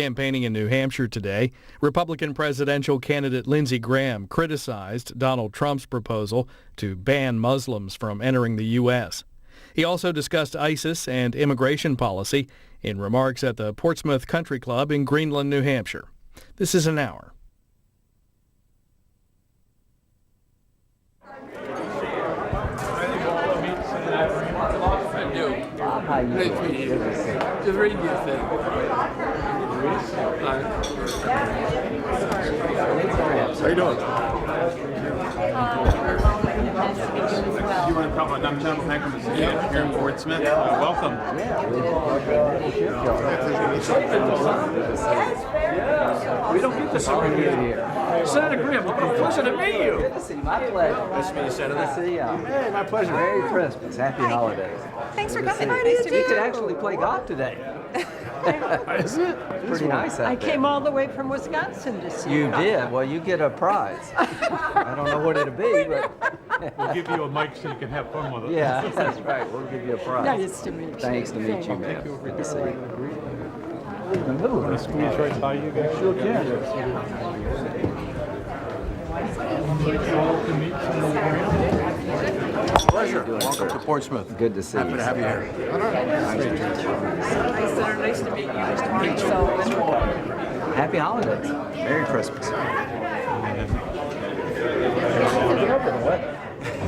Campaigning in New Hampshire today, Republican presidential candidate Lindsey criticized Donald Trump's proposal to ban Muslims from entering the U.S. He also discussed ISIS and immigration policy in remarks at the Portsmouth Country Club in Greenland, New Hampshire. This is An Hour. How you doing? Just reading your thing. How you doing? You want to talk about downtown Packers here in Portsmouth? Welcome. We don't get this over here. Senator Grimm, what a pleasure to meet you. Good to see you. My pleasure. Nice to meet you, Senator. Good to see you. Hey, my pleasure. Merry Christmas. Happy holidays. Thanks for Good to coming. see you. Nice to You meet could you. actually play golf today. Is it? Pretty nice out I there. came all the way from Wisconsin to see You did? Well, you get a prize. I don't know what it'll be, but We'll give you a mic so you can have fun with it. yeah, that's right. We'll give you a prize. Nice to meet you. Thanks to meet you, man. Good to see you. Squeeze right by you guys. Sure can. Pleasure. Welcome to Portsmouth. Good to see you. Happy to have you here. Nice to meet you. Nice to meet you. Happy holidays. Merry Christmas.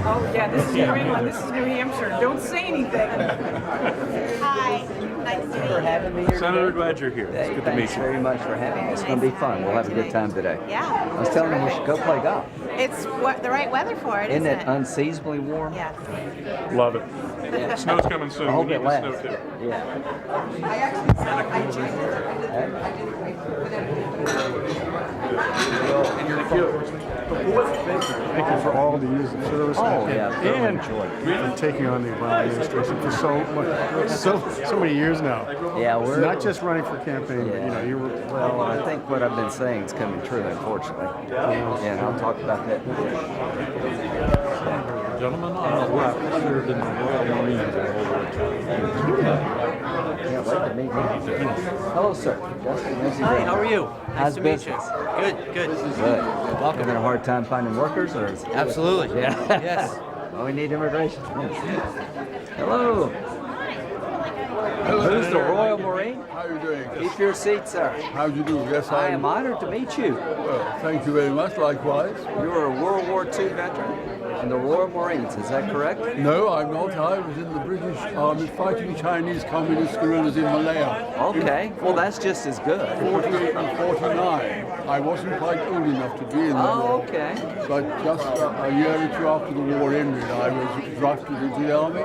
Oh, yeah, this is New England, this is New Hampshire. Don't say anything. Hi. Nice to meet For you. having me here. Senator, glad you're here. Hey, It's good to meet thanks you. very much for having me. It's going to be fun. We'll have a good time today. Yeah. I was telling you we should go play golf. It's the right weather for it, Isn't isn't it it? unseasonably warm? Yes. Love it. Yeah. Snow's coming soon. I hope We it need the snow lasts. too. Yeah. Thank you for all the years of service Oh, yeah, thoroughly and for taking on the Obama administration for so many years now. Yeah, we're Not just running for campaign, but you were. Well, I think what I've been saying is coming true, unfortunately. And I'll talk about that. Gentlemen on the left served in the Royal Marines in World War Can't wait to meet you. Hello, sir. Justin Lindsey. Hi, how are you? How's Nice to meet you. business? Good, good. Good. Having a hard time finding workers, or is it Absolutely. Yeah. Yes. Well, we need immigration. Hello. Who's the Royal Marine? How are you doing? Keep your seat, sir. How do you do? Yes, I am honored to meet you. Thank you very much. Likewise. You are a World War II veteran in the Royal Marines, is that correct? No, I'm not. I was in the British Army fighting Chinese communist guerrillas in Malaya. Okay, well that's just as good. 48 and 49. I wasn't quite old enough to be in the Oh, war. okay. But just a year or two after the war ended, I was drafted into the army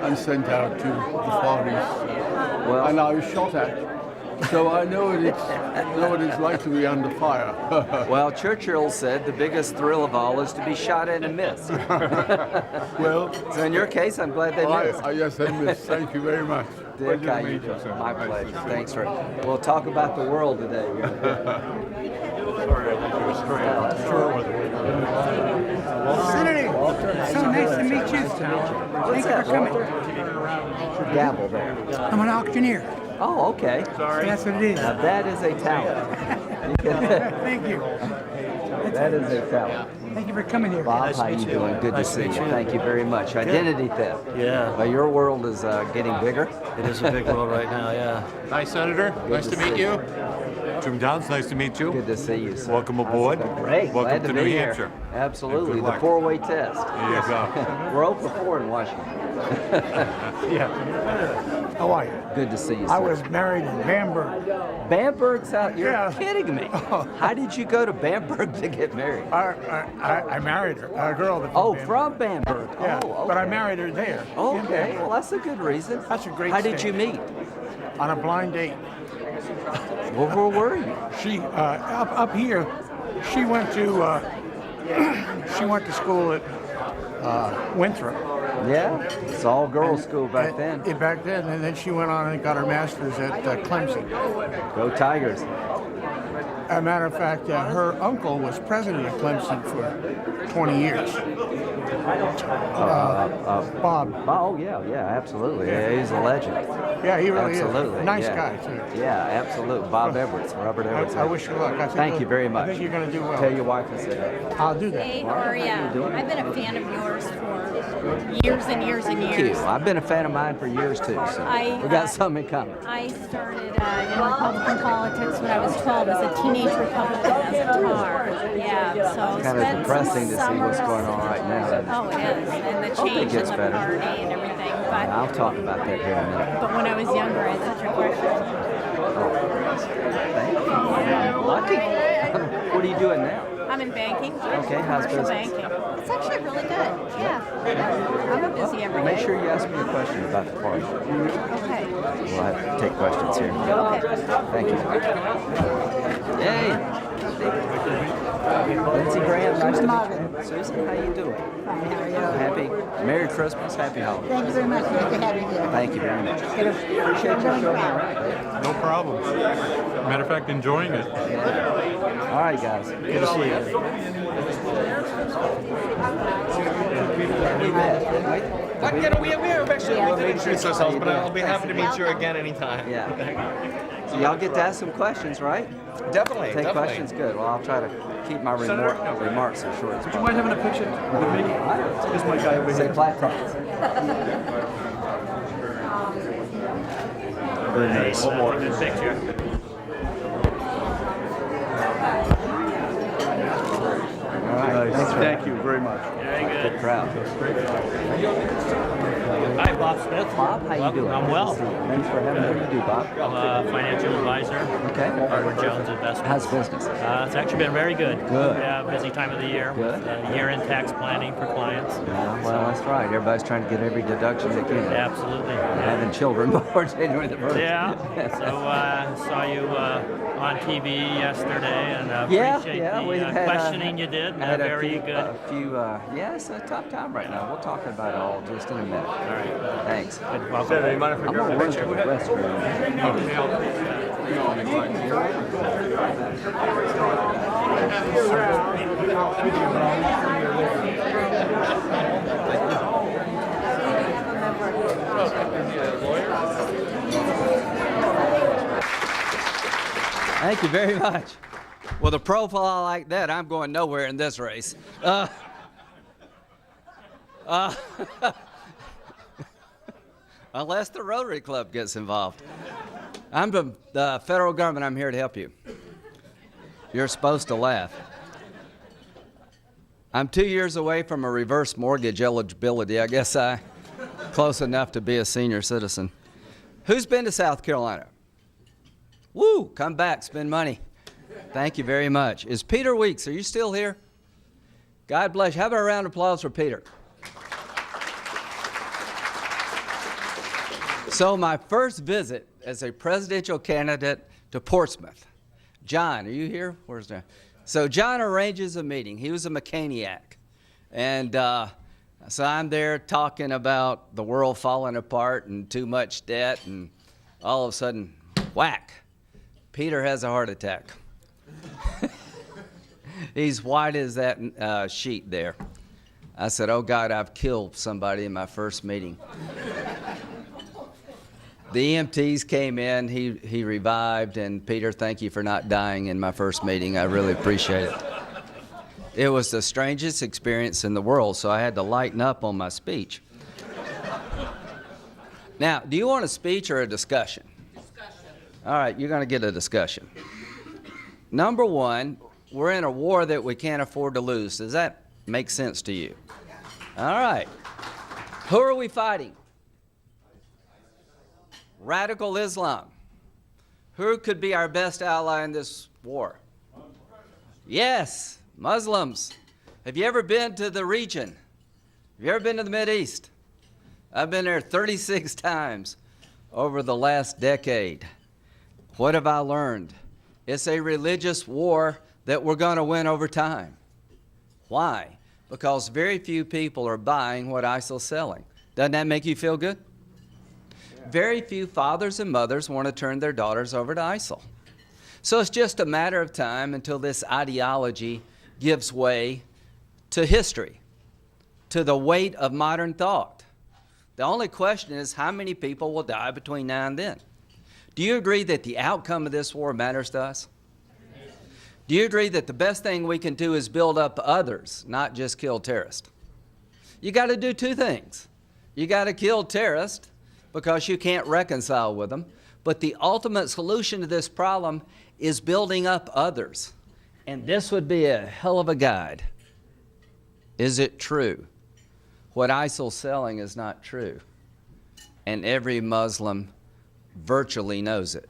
and sent out to the Far East. Well, And I was shot at. So I know what it's like to be under fire. well, Churchill said the biggest thrill of all is to be shot at and miss. Well, So in your case, I'm glad they missed. yes, I missed. Thank you very much. Dick, how you doing? My pleasure. Thanks for. We'll talk about the world today. Senator, so nice to meet you. What's that, Walter? Gavel there. I'm an auctioneer. Oh, okay. That's what it is. Now that is a talent. Thank you. That is a talent. Thank you for coming here. Bob, Nice how to you meet you. doing? Good Nice to to see meet you. you. Thank you very much. Identity theft. Yeah. Well, your world is getting bigger. It is a big world right now, yeah. Hi, Senator. Nice to meet you. Jim Downs, nice to meet you. Good to see you, sir. Welcome aboard. Great. Welcome Glad to to New be here. Hampshire. Absolutely. And good The luck. four-way test. There you go. We're 0 for 4 in Washington. How are you? Good to see you, I sir. was married in Bamberg. Bamberg, South. You're Yeah. kidding me. How did you go to Bamberg to get married? I married her, a girl that Oh, from Bamberg. Yeah, Oh, okay. but I married her there. in Okay, Bamberg. well, that's a good reason. That's a great How did state. you meet? On a blind date. Well, where were you? She up here. She went to school at Winthrop. Yeah, it's all girls' school back then. Back then, and then she went on and got her master's at Clemson. Go Tigers. As a matter of fact, her uncle was president of Clemson for 20 years. Bob. Oh, yeah, absolutely. Yeah, he's a legend. Yeah, he really Absolutely. is. Nice yeah. guy, too. Yeah, absolutely. Bob Edwards, Robert Edwards. I wish you luck. Thank you very much. I think you're going to do well. Tell your wife I said that. I'll do that. Hey, how are you? I've been a fan of yours for years and years and Thank years. you. I've been a fan of mine for years, too, so we got something in common. I started in Republican politics when I was 12 as a teenage Republican as a tar. Yeah, so It's kind of depressing to see what's going on right now. Oh, it is, and the Hope it change in gets the better. party and everything. But I'll talk about that here in a minute. but when I was younger, I had such a crush on Thank you. Lucky. What are you doing now? you. I'm in banking. Okay, how's commercial business? banking. It's actually really good. Yeah, I'm a busy every day. Make sure you ask me a question about the party. Okay. We'll have to take questions here. Okay. Thank you. Yay! Lindsey Graham, nice to meet you. Susan, how you doing? Fine, how are you? Happy Merry Christmas, Happy Holidays. Thank you very much. Nice to have you here. Thank you very much. Appreciate you showing me around. No problem. Matter of fact, enjoying it. All right, guys. Good to see you. We're actually going to introduce ourselves, but I'll be happy to meet you again anytime. Yeah. So y'all get to ask some questions, right? Definitely. Take questions, good. Well, I'll try to keep my remarks as short as Would you possible. mind having a picture with me? Here's my guy over Say here. platforms. Very nice. One more. Good picture. All right. Nice. Thank you very much. Very Good good. crowd. Hi, Bob Smith. Bob, how you doing? I'm well. Thanks for having me. What do you do, Bob? I'm a financial advisor. Okay. Harvard Jones Investments. How's business? It's actually been very good. Good. Yeah, busy time of the year. Good. With, year-end tax planning for clients. Yeah, well, that's right. Everybody's trying to get every deduction they can. Absolutely. Having children before January the 1st. Yeah. So saw you on TV yesterday, and Yeah, appreciate yeah, we've the had, questioning you did. I had a Very few, good. Yeah, it's a tough time right now. We'll talk about it all just in a minute. All right. Thanks. Good. Welcome. I'm going to run to the restroom. Thank you very much. With a profile like that, I'm going nowhere in this race. Unless the Rotary Club gets involved. I'm the federal government. I'm here to help you. You're supposed to laugh. I'm 2 years away from a reverse mortgage eligibility. I guess I'm close enough to be a senior citizen. Who's been to South Carolina? Woo, come back, spend money. Thank you very much. Is Peter Weeks, are you still here? God bless you. How about a round of applause for Peter? So my first visit as a presidential candidate to Portsmouth. John, are you here? Where's John? So John arranges a meeting. He was a mechaniac. And so I'm there talking about the world falling apart and too much debt, and all of a sudden, whack, Peter has a heart attack. He's white as that sheet there. I said, oh God, I've killed somebody in my first meeting. The EMTs came in, he revived, and Peter, thank you for not dying in my first meeting. I really appreciate it. It was the strangest experience in the world, so I had to lighten up on my speech. Now, do you want a speech or a discussion? Discussion. All right, you're going to get a discussion. Number one, we're in a war that we can't afford to lose. Does that make sense to you? All right. Who are we fighting? Radical Islam. Who could be our best ally in this war? Yes, Muslims. Have you ever been to the region? Have you ever been to the Mideast? I've been there 36 times over the last decade. What have I learned? It's a religious war that we're going to win over time. Why? Because very few people are buying what ISIL's selling. Doesn't that make you feel good? Very few fathers and mothers want to turn their daughters over to ISIL. So it's just a matter of time until this ideology gives way to history, to the weight of modern thought. The only question is how many people will die between now and then. Do you agree that the outcome of this war matters to us? Do you agree that the best thing we can do is build up others, not just kill terrorists? You got to do two things. You got to kill terrorists because you can't reconcile with them. But the ultimate solution to this problem is building up others. And this would be a hell of a guide. Is it true? What ISIL's selling is not true. And every Muslim virtually knows it.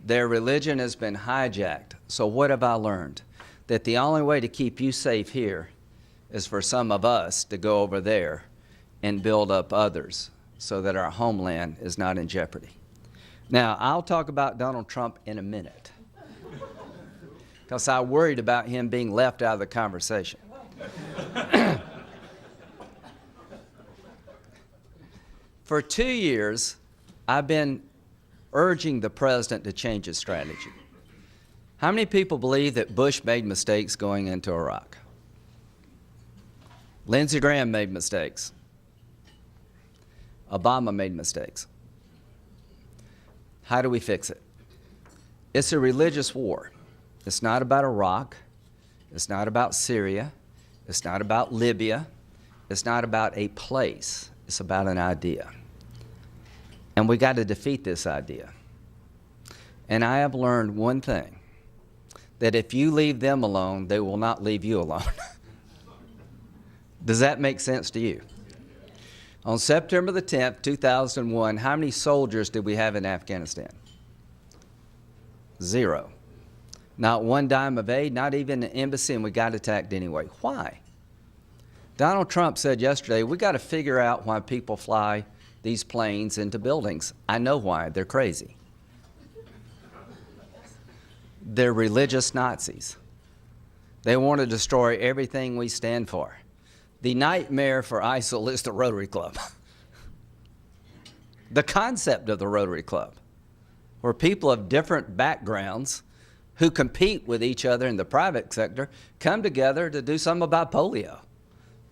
Their religion has been hijacked. So what have I learned? That the only way to keep you safe here is for some of us to go over there and build up others so that our homeland is not in jeopardy. Now, I'll talk about Donald Trump in a minute because I worried about him being left out of the conversation. For 2 years, I've been urging the president to change his strategy. How many people believe that Bush made mistakes going into Iraq? Lindsey Graham made mistakes. Obama made mistakes. How do we fix it? It's a religious war. It's not about Iraq. It's not about Syria. It's not about Libya. It's not about a place. It's about an idea. And we got to defeat this idea. And I have learned one thing, that if you leave them alone, they will not leave you alone. Does that make sense to you? On September the 10th, 2001, how many soldiers did we have in Afghanistan? 0. Not one dime of aid, not even an embassy, and we got attacked anyway. Why? Donald Trump said yesterday, we got to figure out why people fly these planes into buildings. I know why. They're crazy. They're religious Nazis. They want to destroy everything we stand for. The nightmare for ISIL is the Rotary Club. The concept of the Rotary Club, where people of different backgrounds who compete with each other in the private sector come together to do something about polio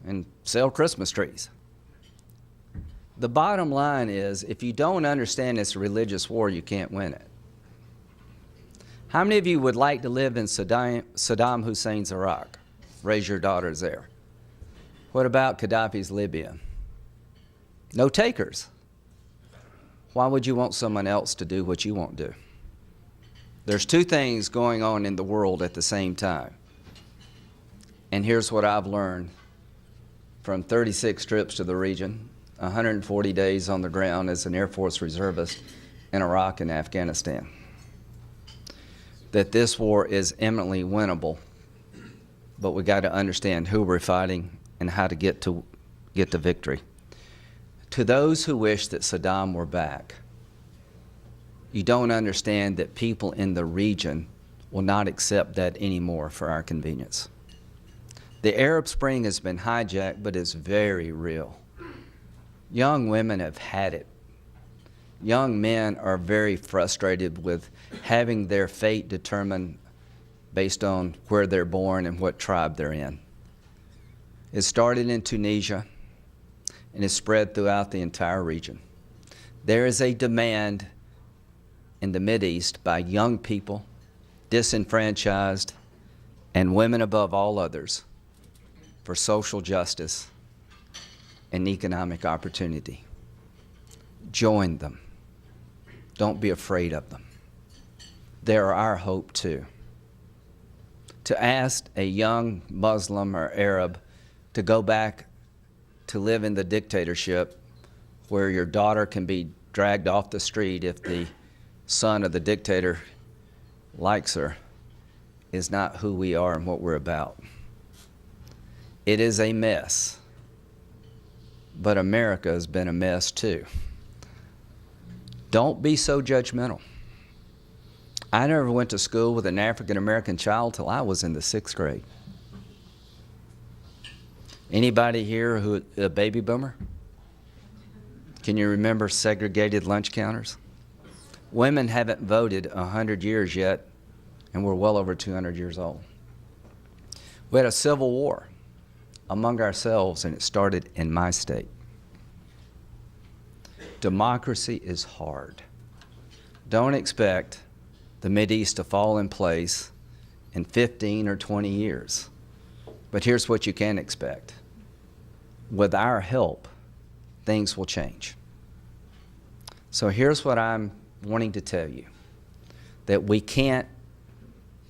and sell Christmas trees. The bottom line is, if you don't understand this religious war, you can't win it. How many of you would like to live in Saddam Hussein's Iraq? Raise your daughters there. What about Gaddafi's Libya? No takers. Why would you want someone else to do what you won't do? There's two things going on in the world at the same time. And here's what I've learned from 36 trips to the region, 140 days on the ground as an Air Force reservist in Iraq and Afghanistan, that this war is eminently winnable, but we got to understand who we're fighting and how to get to victory. To those who wish that Saddam were back, you don't understand that people in the region will not accept that anymore for our convenience. The Arab Spring has been hijacked, but it's very real. Young women have had it. Young men are very frustrated with having their fate determined based on where they're born and what tribe they're in. It started in Tunisia and is spread throughout the entire region. There is a demand in the Mideast by young people, disenfranchised, and women above all others for social justice and economic opportunity. Join them. Don't be afraid of them. They're our hope too. To ask a young Muslim or Arab to go back to live in the dictatorship where your daughter can be dragged off the street if the son of the dictator likes her is not who we are and what we're about. It is a mess, but America has been a mess too. Don't be so judgmental. I never went to school with an African-American child till I was in the 6th grade. Anybody here who a baby boomer? Can you remember segregated lunch counters? Women haven't voted 100 years yet and we're well over 200 years old. We had a civil war among ourselves, and it started in my state. Democracy is hard. Don't expect the Mideast to fall in place in 15 or 20 years. But here's what you can expect. With our help, things will change. So here's what I'm wanting to tell you, that we can't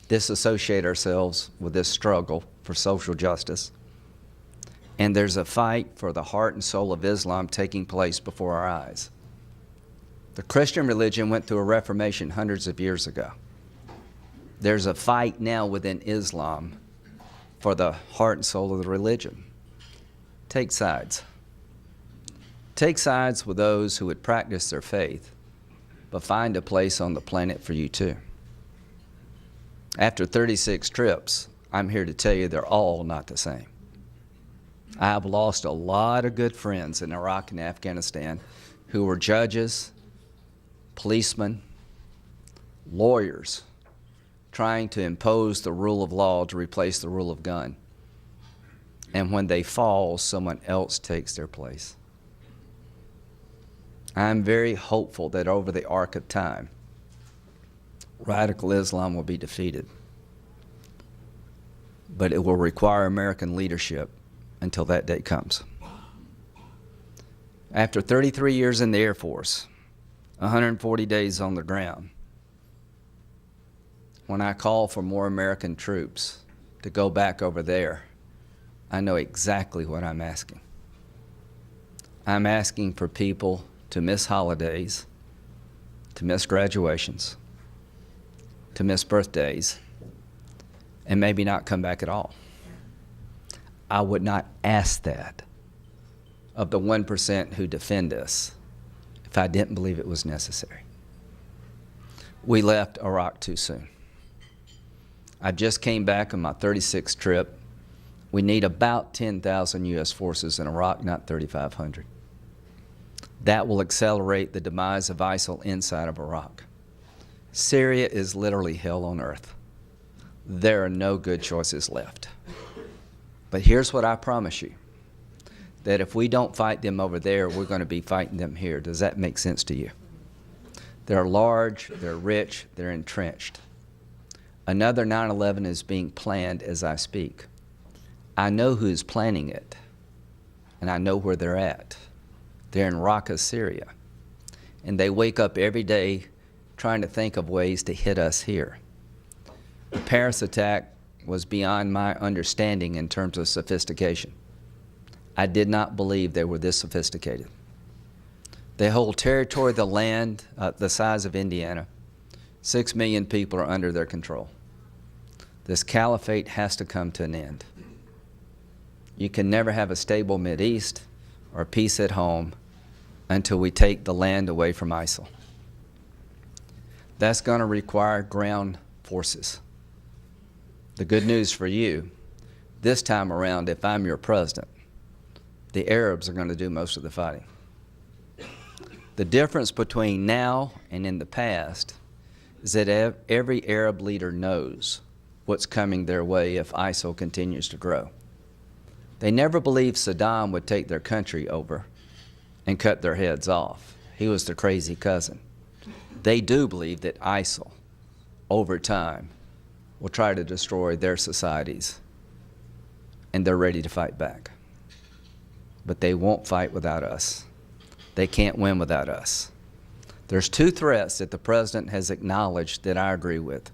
disassociate ourselves with this struggle for social justice. And there's a fight for the heart and soul of Islam taking place before our eyes. The Christian religion went through a reformation hundreds of years ago. There's a fight now within Islam for the heart and soul of the religion. Take sides. Take sides with those who would practice their faith, but find a place on the planet for you too. After 36 trips, I'm here to tell you they're all not the same. I have lost a lot of good friends in Iraq and Afghanistan who were judges, policemen, lawyers, trying to impose the rule of law to replace the rule of gun. And when they fall, someone else takes their place. I'm very hopeful that over the arc of time, radical Islam will be defeated. But it will require American leadership until that day comes. After 33 years in the Air Force, 140 days on the ground, when I call for more American troops to go back over there, I know exactly what I'm asking. I'm asking for people to miss holidays, to miss graduations, to miss birthdays, and maybe not come back at all. I would not ask that of the 1% who defend us if I didn't believe it was necessary. We left Iraq too soon. I just came back on my 36th trip. We need about 10,000 U.S. forces in Iraq, not 3,500. That will accelerate the demise of ISIL inside of Iraq. Syria is literally hell on earth. There are no good choices left. But here's what I promise you, that if we don't fight them over there, we're going to be fighting them here. Does that make sense to you? They're large, they're rich, they're entrenched. Another 9/11 is being planned as I speak. I know who's planning it, and I know where they're at. They're in Raqqa, Syria, and they wake up every day trying to think of ways to hit us here. The Paris attack was beyond my understanding in terms of sophistication. I did not believe they were this sophisticated. They hold territory, the land, the size of Indiana. 6 million people are under their control. This caliphate has to come to an end. You can never have a stable Mideast or peace at home until we take the land away from ISIL. That's going to require ground forces. The good news for you, this time around, if I'm your president, the Arabs are going to do most of the fighting. The difference between now and in the past is that every Arab leader knows what's coming their way if ISIL continues to grow. They never believed Saddam would take their country over and cut their heads off. He was the crazy cousin. They do believe that ISIL, over time, will try to destroy their societies, and they're ready to fight back. But they won't fight without us. They can't win without us. There's two threats that the president has acknowledged that I agree with.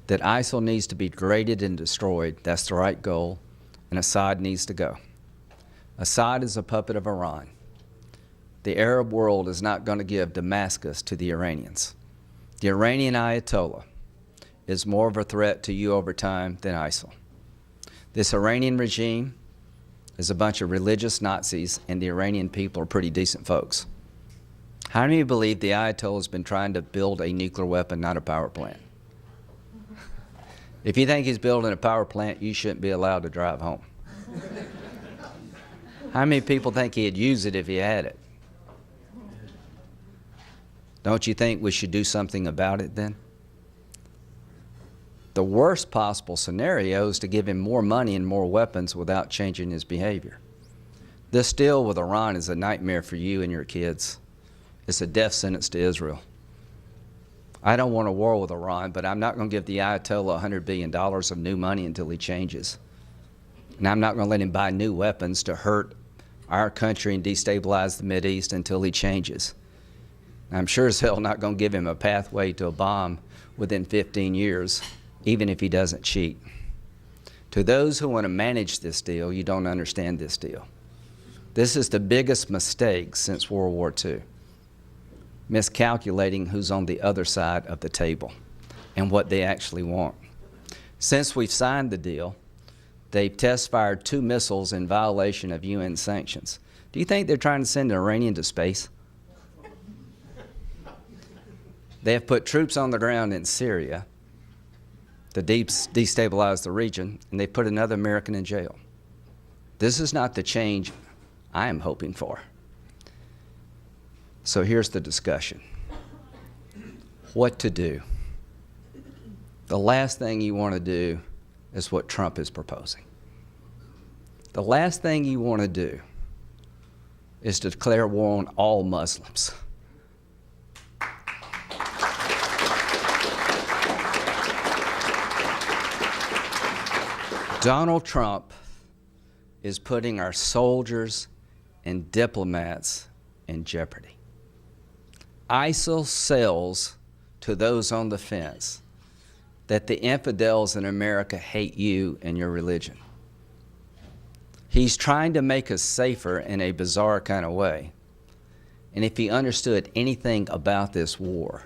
That ISIL needs to be degraded and destroyed, that's the right goal, and Assad needs to go. Assad is a puppet of Iran. The Arab world is not going to give Damascus to the Iranians. The Iranian Ayatollah is more of a threat to you over time than ISIL. This Iranian regime is a bunch of religious Nazis, and the Iranian people are pretty decent folks. How many of you believe the Ayatollah has been trying to build a nuclear weapon, not a power plant? If you think he's building a power plant, you shouldn't be allowed to drive home. How many people think he'd use it if he had it? Don't you think we should do something about it then? The worst possible scenario is to give him more money and more weapons without changing his behavior. This deal with Iran is a nightmare for you and your kids. It's a death sentence to Israel. I don't want a war with Iran, but I'm not going to give the Ayatollah $100 billion of new money until he changes. And I'm not going to let him buy new weapons to hurt our country and destabilize the Mideast until he changes. And I'm sure as hell not going to give him a pathway to a bomb within 15 years, even if he doesn't cheat. To those who want to manage this deal, you don't understand this deal. This is the biggest mistake since World War II. Miscalculating who's on the other side of the table and what they actually want. Since we've signed the deal, they've test-fired 2 missiles in violation of UN sanctions. Do you think they're trying to send an Iranian to space? They have put troops on the ground in Syria to destabilize the region, and they put another American in jail. This is not the change I am hoping for. So here's the discussion. What to do? The last thing you want to do is what Trump is proposing. The last thing you want to do is to declare war on all Muslims. Donald Trump is putting our soldiers and diplomats in jeopardy. ISIL sells to those on the fence that the infidels in America hate you and your religion. He's trying to make us safer in a bizarre kind of way. And if he understood anything about this war,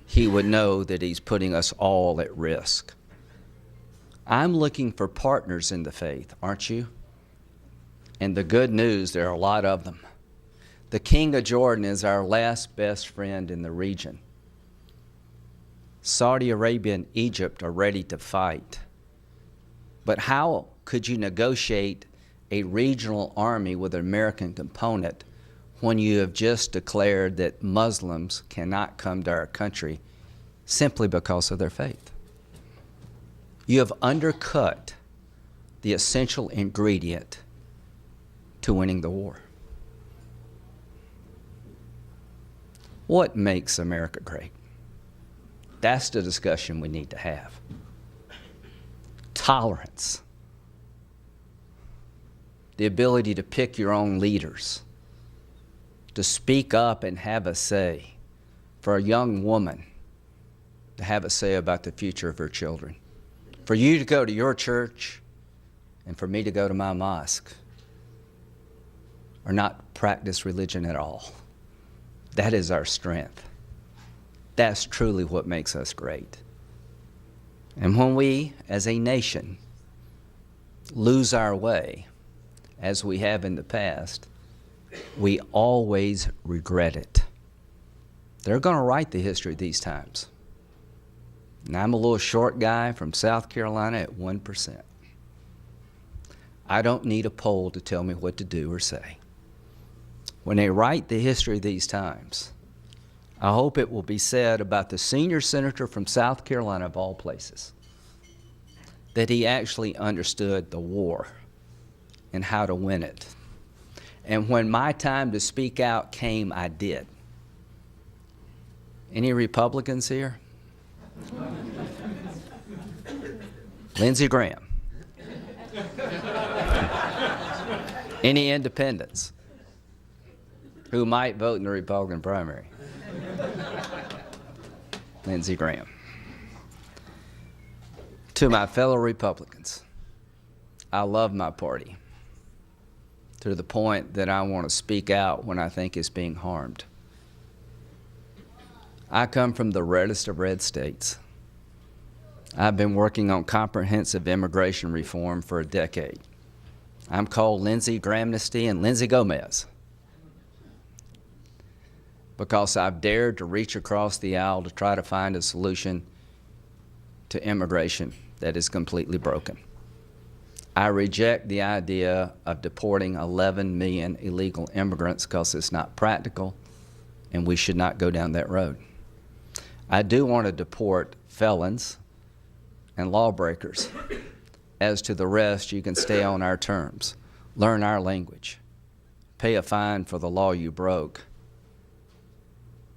he would know that he's putting us all at risk. I'm looking for partners in the faith, aren't you? And the good news, there are a lot of them. The King of Jordan is our last best friend in the region. Saudi Arabia and Egypt are ready to fight. But how could you negotiate a regional army with an American component when you have just declared that Muslims cannot come to our country simply because of their faith? You have undercut the essential ingredient to winning the war. What makes America great? That's the discussion we need to have. Tolerance. The ability to pick your own leaders. To speak up and have a say. For a young woman to have a say about the future of her children. For you to go to your church and for me to go to my mosque. Or not practice religion at all. That is our strength. That's truly what makes us great. And when we, as a nation, lose our way, as we have in the past, we always regret it. They're going to write the history of these times. And I'm a little short guy from South Carolina at 1%. I don't need a poll to tell me what to do or say. When they write the history of these times, I hope it will be said about the senior senator from South Carolina, of all places, that he actually understood the war and how to win it. And when my time to speak out came, I did. Any Republicans here? Lindsey Graham. Any independents who might vote in the Republican primary? Lindsey Graham. To my fellow Republicans, I love my party to the point that I want to speak out when I think it's being harmed. I come from the reddest of red states. I've been working on comprehensive immigration reform for a decade. I'm called Lindsey Grahamnesty and Lindsey Gomez because I've dared to reach across the aisle to try to find a solution to immigration that is completely broken. I reject the idea of deporting 11 million illegal immigrants because it's not practical and we should not go down that road. I do want to deport felons and lawbreakers. As to the rest, you can stay on our terms, learn our language, pay a fine for the law you broke,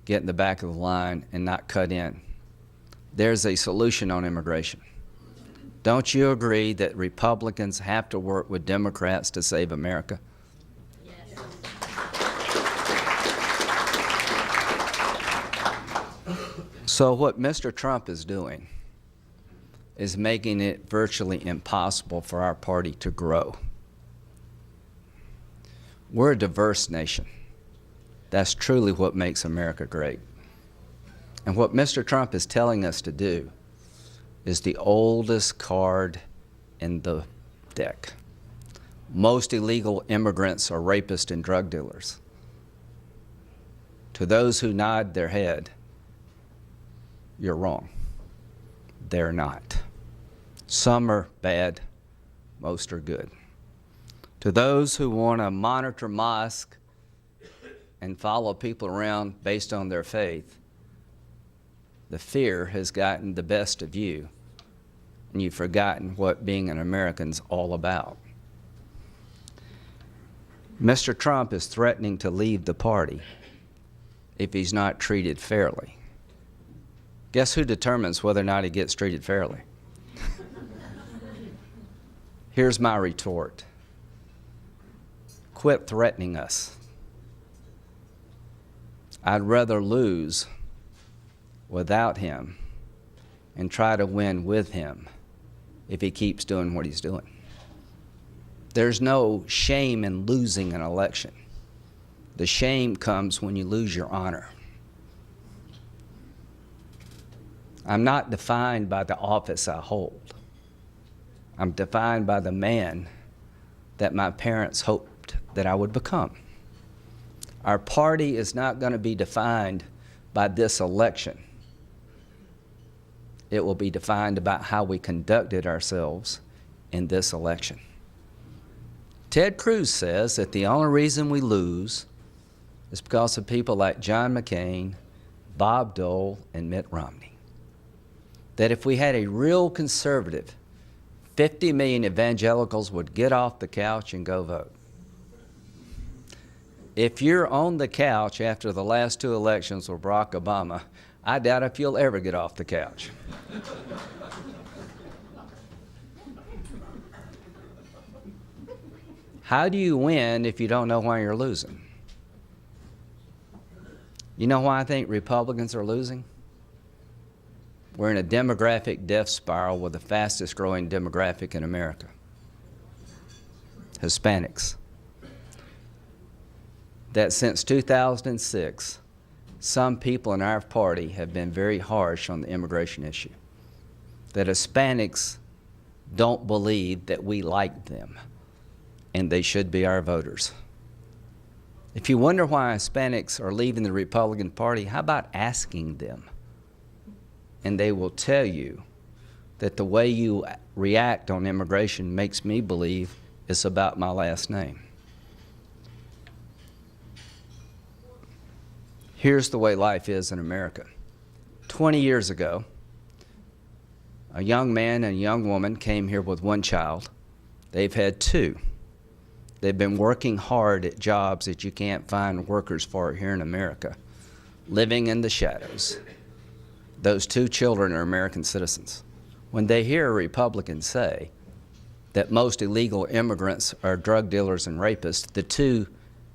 get in the back of the line and not cut in. There's a solution on immigration. Don't you agree that Republicans have to work with Democrats to save America? Yes. So what Mr. Trump is doing is making it virtually impossible for our party to grow. We're a diverse nation. That's truly what makes America great. And what Mr. Trump is telling us to do is the oldest card in the deck. Most illegal immigrants are rapists and drug dealers. To those who nod their head, you're wrong. They're not. Some are bad, most are good. To those who want to monitor mosques and follow people around based on their faith, the fear has gotten the best of you, and you've forgotten what being an American's all about. Mr. Trump is threatening to leave the party if he's not treated fairly. Guess who determines whether or not he gets treated fairly? Here's my retort. Quit threatening us. I'd rather lose without him and try to win with him if he keeps doing what he's doing. There's no shame in losing an election. The shame comes when you lose your honor. I'm not defined by the office I hold. I'm defined by the man that my parents hoped that I would become. Our party is not going to be defined by this election. It will be defined about how we conducted ourselves in this election. Ted Cruz says that the only reason we lose is because of people like John McCain, Bob Dole, and Mitt Romney. That if we had a real conservative, 50 million evangelicals would get off the couch and go vote. If you're on the couch after the last two elections with Barack Obama, I doubt if you'll ever get off the couch. How do you win if you don't know why you're losing? You know why I think Republicans are losing? We're in a demographic death spiral with the fastest growing demographic in America. Hispanics. That since 2006, some people in our party have been very harsh on the immigration issue. That Hispanics don't believe that we like them, and they should be our voters. If you wonder why Hispanics are leaving the Republican Party, how about asking them? And they will tell you that the way you react on immigration makes me believe it's about my last name. Here's the way life is in America. 20 years ago, a young man and a young woman came here with one child. They've had two. They've been working hard at jobs that you can't find workers for here in America, living in the shadows. Those two children are American citizens. When they hear a Republican say that most illegal immigrants are drug dealers and rapists, the two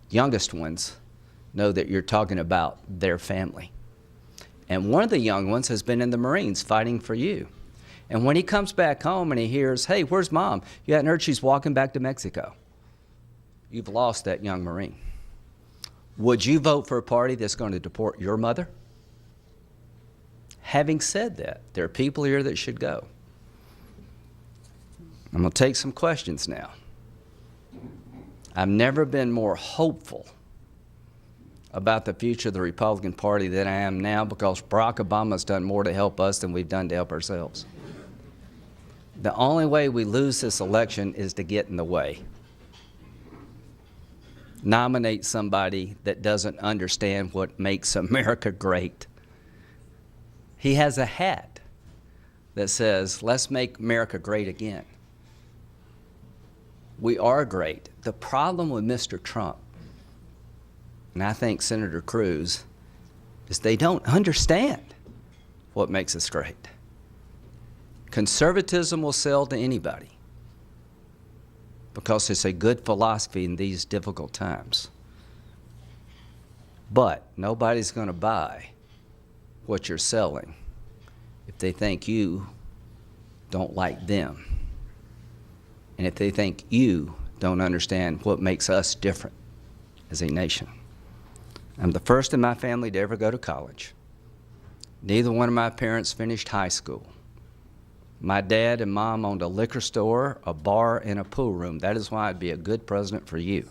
youngest ones know that you're talking about their family. And one of the young ones has been in the Marines fighting for you. And when he comes back home and he hears, hey, where's Mom? You hadn't heard she's walking back to Mexico. You've lost that young Marine. Would you vote for a party that's going to deport your mother? Having said that, there are people here that should go. I'm going to take some questions now. I've never been more hopeful about the future of the Republican Party than I am now, because Barack Obama's done more to help us than we've done to help ourselves. The only way we lose this election is to get in the way. Nominate somebody that doesn't understand what makes America great. He has a hat that says, let's make America great again. We are great. The problem with Mr. Trump, and I think Senator Cruz, is they don't understand what makes us great. Conservatism will sell to anybody because it's a good philosophy in these difficult times. But nobody's going to buy what you're selling if they think you don't like them, and if they think you don't understand what makes us different as a nation. I'm the first in my family to ever go to college. Neither one of my parents finished high school. My dad and mom owned a liquor store, a bar, and a pool room. That is why I'd be a good president for you.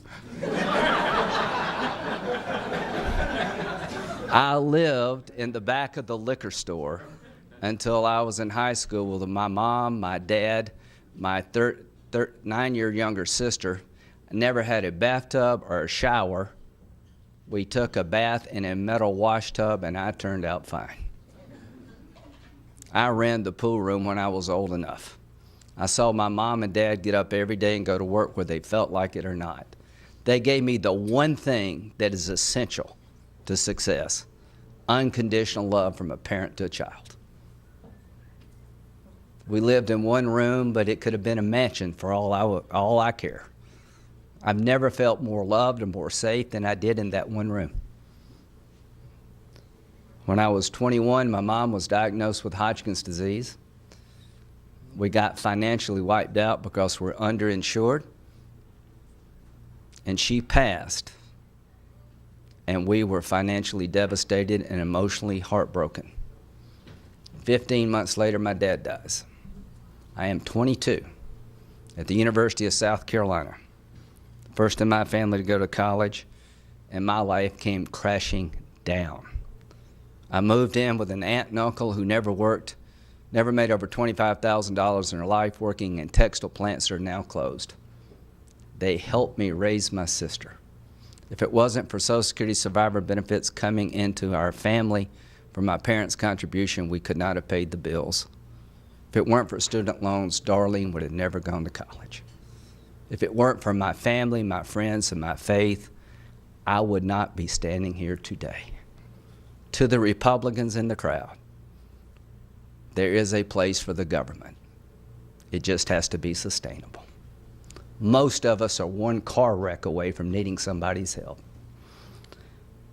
I lived in the back of the liquor store until I was in high school with my mom, my dad, my 9-year younger sister. I never had a bathtub or a shower. We took a bath in a metal wash tub, and I turned out fine. I ran the pool room when I was old enough. I saw my mom and dad get up every day and go to work whether they felt like it or not. They gave me the one thing that is essential to success: unconditional love from a parent to a child. We lived in one room, but it could have been a mansion for all I care. I've never felt more loved and more safe than I did in that one room. When I was 21, my mom was diagnosed with Hodgkin's disease. We got financially wiped out because we're underinsured, and she passed, and we were financially devastated and emotionally heartbroken. 15 months later, my dad dies. I am 22 at the University of South Carolina, first in my family to go to college, and my life came crashing down. I moved in with an aunt and uncle who never worked, never made over $25,000 in her life, working in textile plants that are now closed. They helped me raise my sister. If it wasn't for Social Security survivor benefits coming into our family from my parents' contribution, we could not have paid the bills. If it weren't for student loans, Darlene would have never gone to college. If it weren't for my family, my friends, and my faith, I would not be standing here today. To the Republicans in the crowd, there is a place for the government. It just has to be sustainable. Most of us are one car wreck away from needing somebody's help.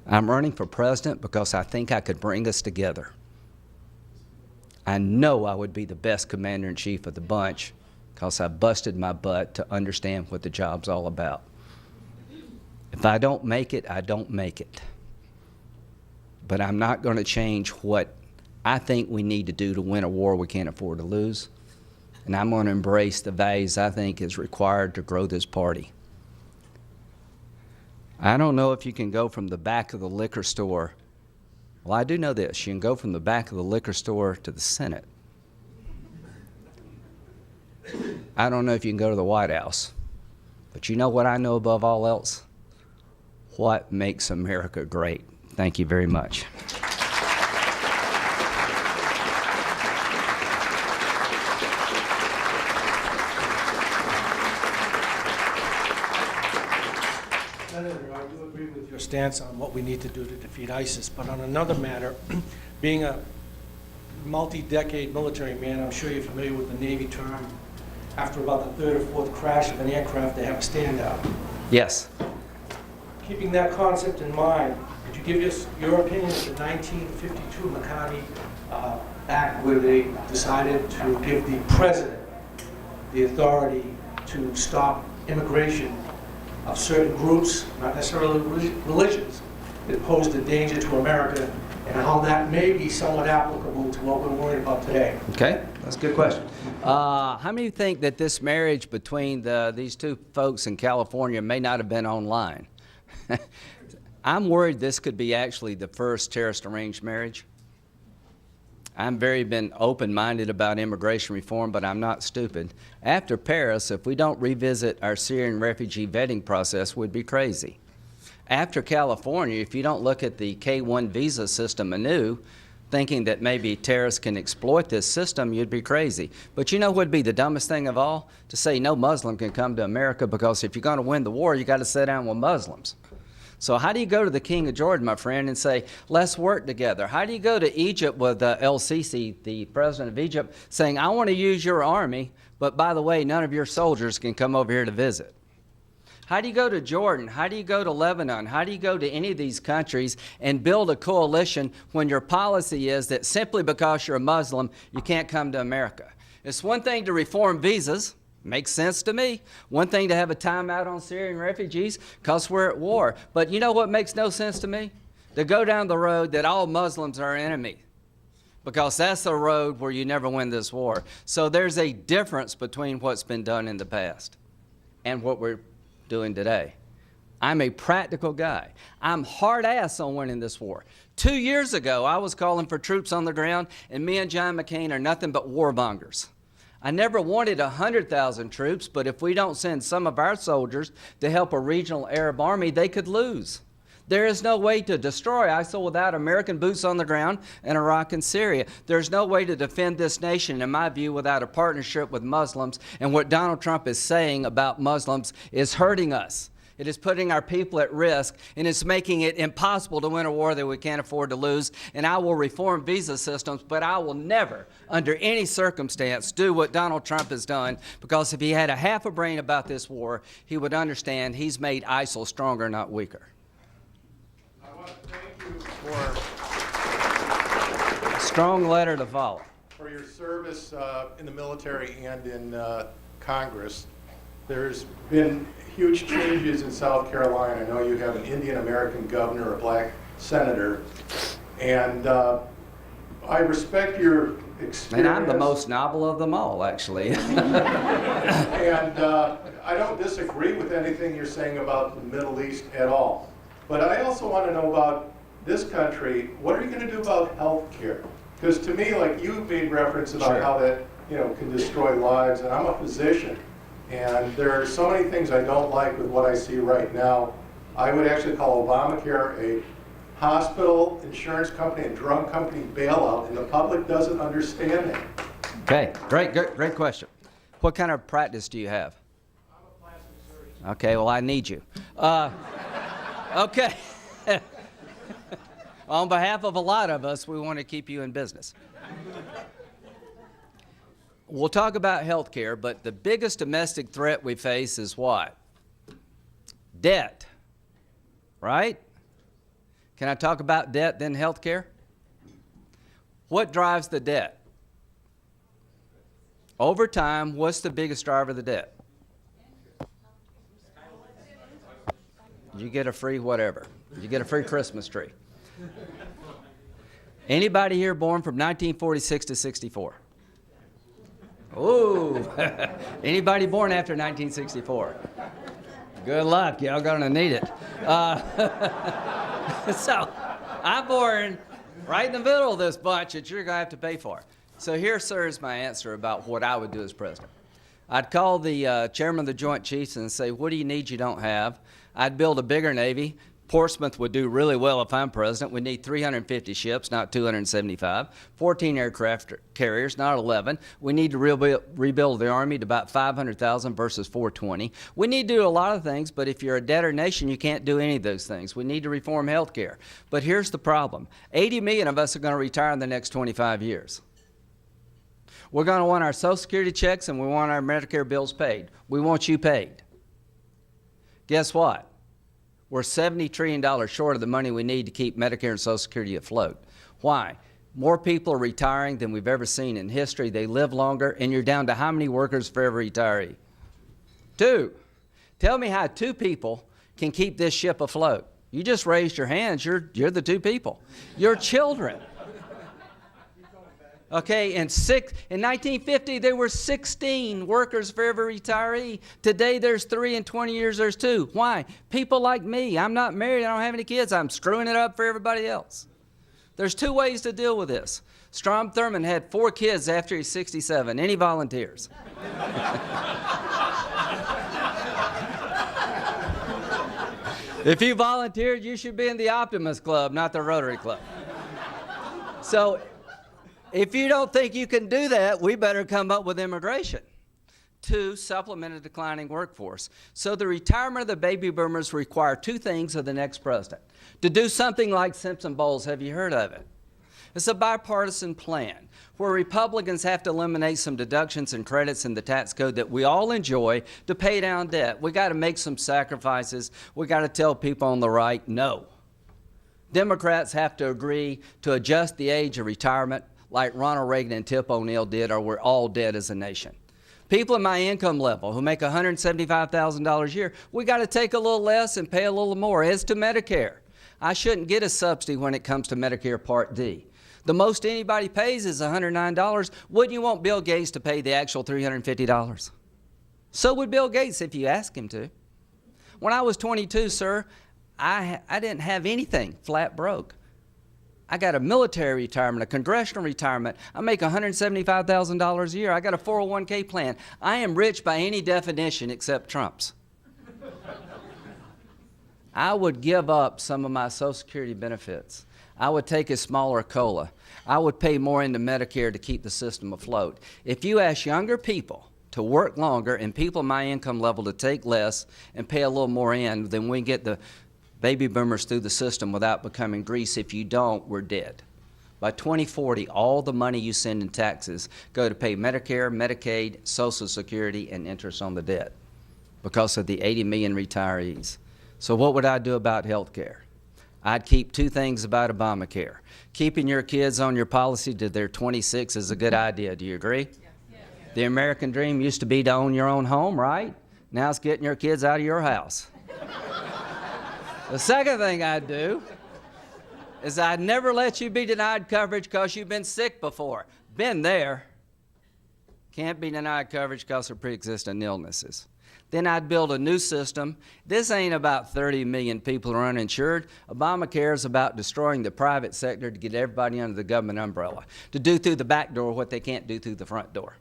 I'm running for president because I think I could bring us together. I know I would be the best commander-in-chief of the bunch because I busted my butt to understand what the job's all about. If I don't make it, I don't make it. But I'm not going to change what I think we need to do to win a war we can't afford to lose. And I'm going to embrace the values I think is required to grow this party. I don't know if you can go from the back of the liquor store. Well, I do know this. You can go from the back of the liquor store to the Senate. I don't know if you can go to the White House. But you know what I know above all else? What makes America great? Thank you very much. Senator, I do agree with your stance on what we need to do to defeat ISIS, but on another matter, being a multi-decade military man, I'm sure you're familiar with the Navy term. After about the third or fourth crash of an aircraft, they have a standout. Yes. Keeping that concept in mind, could you give us your opinion of the 1952 McCarthy Act, where they decided to give the president the authority to stop immigration of certain groups, not necessarily religions, that posed a danger to America, and how that may be somewhat applicable to what we're worried about today? Okay, that's a good question. How many of you think that this marriage between these two folks in California may not have been online? I'm worried this could be actually the first terrorist arranged marriage. I'm very been open-minded about immigration reform, but I'm not stupid. After Paris, if we don't revisit our Syrian refugee vetting process, we'd be crazy. After California, if you don't look at the K-1 visa system anew, thinking that maybe terrorists can exploit this system, you'd be crazy. But you know what would be the dumbest thing of all? To say no Muslim can come to America, because if you're going to win the war, you got to sit down with Muslims. So how do you go to the King of Jordan, my friend, and say, let's work together? How do you go to Egypt with El-Sisi, the president of Egypt, saying, I want to use your army, but by the way, none of your soldiers can come over here to visit? How do you go to Jordan? How do you go to Lebanon? How do you go to any of these countries and build a coalition when your policy is that simply because you're a Muslim, you can't come to America? It's one thing to reform visas. Makes sense to me. One thing to have a timeout on Syrian refugees because we're at war. But you know what makes no sense to me? To go down the road that all Muslims are our enemy, because that's the road where you never win this war. So there's a difference between what's been done in the past and what we're doing today. I'm a practical guy. I'm hard-ass on winning this war. 2 years ago, I was calling for troops on the ground, and me and John McCain are nothing but warmongers. I never wanted 100,000 troops, but if we don't send some of our soldiers to help a regional Arab army, they could lose. There is no way to destroy ISIL without American boots on the ground in Iraq and Syria. There's no way to defend this nation, in my view, without a partnership with Muslims. And what Donald Trump is saying about Muslims is hurting us. It is putting our people at risk, and it's making it impossible to win a war that we can't afford to lose. And I will reform visa systems, but I will never, under any circumstance, do what Donald Trump has done, because if he had a half a brain about this war, he would understand he's made ISIL stronger, not weaker. I want to thank you for Strong letter to follow. For your service in the military and in Congress. There's been huge changes in South Carolina. I know you have an Indian American governor, a black senator, and I respect your experience. And I'm the most novel of them all, actually. And I don't disagree with anything you're saying about the Middle East at all. But I also want to know about this country. What are you going to do about health care? Because to me, like you made reference about how that can destroy lives, and I'm a physician. And there are so many things I don't like with what I see right now. I would actually call Obamacare a hospital, insurance company, and drug company bailout, and the public doesn't understand that. Okay, great question. What kind of practice do you have? I'm a plastic surgeon. Okay, well, I need you. Okay. On behalf of a lot of us, we want to keep you in business. We'll talk about health care, but the biggest domestic threat we face is what? Debt, right? Can I talk about debt, then health care? What drives the debt? Over time, what's the biggest driver of the debt? You get a free whatever. You get a free Christmas tree. Anybody here born from 1946 to 64? Ooh, anybody born after 1964? Good luck, y'all gonna need it. So, I'm born right in the middle of this bunch that you're gonna have to pay for. So here, sir, is my answer about what I would do as president. I'd call the chairman of the Joint Chiefs and say, what do you need you don't have? I'd build a bigger Navy. Portsmouth would do really well if I'm president. We need 350 ships, not 275, 14 aircraft carriers, not 11. We need to rebuild the Army to about 500,000 versus 420. We need to do a lot of things, but if you're a debtor nation, you can't do any of those things. We need to reform health care. But here's the problem. 80 million of us are going to retire in the next 25 years. We're going to want our Social Security checks and we want our Medicare bills paid. We want you paid. Guess what? We're $70 trillion short of the money we need to keep Medicare and Social Security afloat. Why? More people are retiring than we've ever seen in history. They live longer, and you're down to how many workers for every retiree? 2. Tell me how 2 people can keep this ship afloat. You just raised your hands. You're the 2 people. Your children. Okay, in 1950, there were 16 workers for every retiree. Today, there's 3. In 20 years, there's 2. Why? People like me. I'm not married. I don't have any kids. I'm screwing it up for everybody else. There's 2 ways to deal with this. Strom Thurmond had 4 kids after he's 67. Any volunteers? If you volunteered, you should be in the Optimist Club, not the Rotary Club. So if you don't think you can do that, we better come up with immigration to supplement a declining workforce. So the retirement of the baby boomers require two things of the next president. To do something like Simpson-Bowles, have you heard of it? It's a bipartisan plan where Republicans have to eliminate some deductions and credits in the tax code that we all enjoy to pay down debt. We got to make some sacrifices. We got to tell people on the right, no. Democrats have to agree to adjust the age of retirement like Ronald Reagan and Tip O'Neill did, or we're all dead as a nation. People in my income level who make $175,000 a year, we got to take a little less and pay a little more. As to Medicare, I shouldn't get a subsidy when it comes to Medicare Part D. The most anybody pays is $109. Wouldn't you want Bill Gates to pay the actual $350? So would Bill Gates if you asked him to. When I was 22, sir, I didn't have anything, flat broke. I got a military retirement, a congressional retirement. I make $175,000 a year. I got a 401k plan. I am rich by any definition except Trump's. I would give up some of my Social Security benefits. I would take a smaller COLA. I would pay more into Medicare to keep the system afloat. If you ask younger people to work longer and people in my income level to take less and pay a little more in, then we get the baby boomers through the system without becoming grease. If you don't, we're dead. By 2040, all the money you send in taxes go to pay Medicare, Medicaid, Social Security, and interest on the debt because of the 80 million retirees. So what would I do about health care? I'd keep two things about Obamacare. Keeping your kids on your policy till they're 26 is a good idea. Do you agree? Yeah. The American dream used to be to own your own home, right? Now it's getting your kids out of your house. The second thing I'd do is I'd never let you be denied coverage because you've been sick before. Been there. Can't be denied coverage because of pre-existing illnesses. Then I'd build a new system. This ain't about 30 million people who are uninsured. Obamacare is about destroying the private sector to get everybody under the government umbrella, to do through the back door what they can't do through the front door.